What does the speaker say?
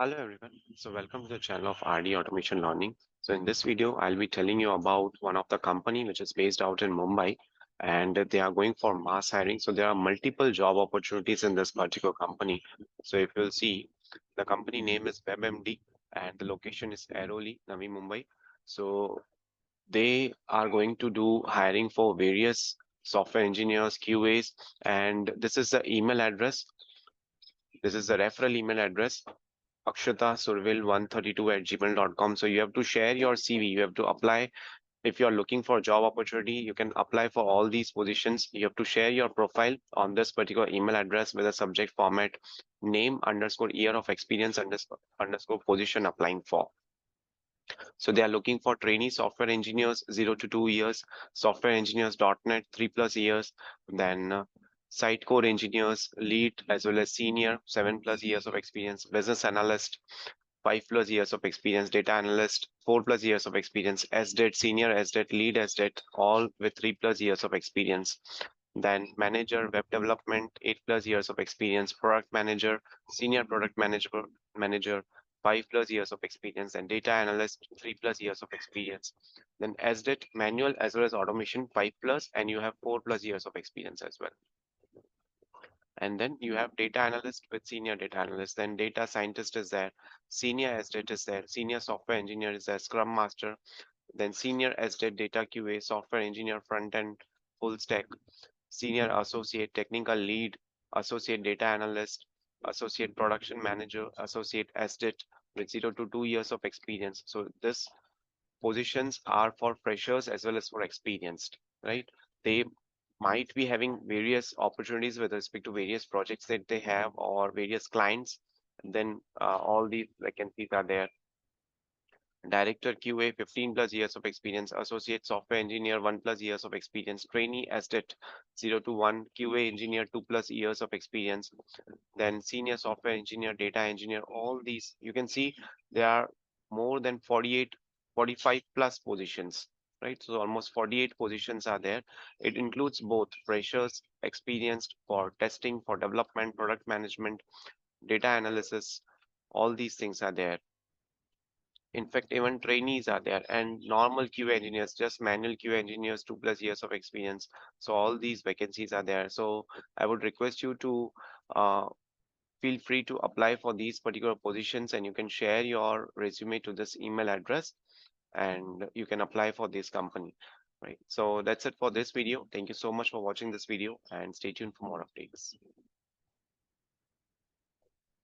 Hello everyone. So welcome to the channel of RD Automation Learning. So in this video, I'll be telling you about one of the company which is based out in Mumbai and they are going for mass hiring. So there are multiple job opportunities in this particular company. So if you'll see, the company name is WebMD and the location is Airoli, Navi Mumbai. So they are going to do hiring for various software engineers, QAs, and this is the email address. This is the referral email address akshatasurville132@gmail.com. So you have to share your CV. You have to apply. If you're looking for a job opportunity, you can apply for all these positions. You have to share your profile on this particular email address with a subject format, name underscore year of experience underscore position applying for. So they are looking for trainee software engineers 0 to 2 years, software engineers .NET 3+ years, then site core engineers, lead as well as senior 7+ years of experience, business analyst 5+ years of experience, data analyst 4+ years of experience, SDET senior, SDET lead, SDET all with 3+ years of experience. Then manager web development 8+ years of experience, product manager, senior product manager 5+ years of experience, and data analyst 3+ years of experience. Then SDET manual as well as automation 5+, and you have 4+ years of experience as well. And then you have data analyst with senior data analyst, then data scientist is there, senior SDET is there, senior software engineer is there, scrum master, then senior SDET data QA, software engineer front end full stack, senior associate technical lead, associate data analyst, associate production manager, associate SDET with 0 to 2 years of experience. So this positions are for freshers as well as for experienced, right? They might be having various opportunities with respect to various projects that they have or various clients. And then all these vacancies are there. Director QA 15+ years of experience, associate software engineer 1+years of experience, trainee SDET 0 to 1, QA engineer 2+years of experience, then senior software engineer, data engineer, all these you can see there are more than 48, 45+ positions, right? So almost 48 positions are there. It includes both freshers, experienced for testing, for development, product management, data analysis, all these things are there. In fact, even trainees are there and normal QA engineers, just manual QA engineers, 2+ years of experience. So all these vacancies are there. So I would request you to uh, feel free to apply for these particular positions and you can share your resume to this email address and you can apply for this company. Right. So that's it for this video. Thank you so much for watching this video and stay tuned for more updates.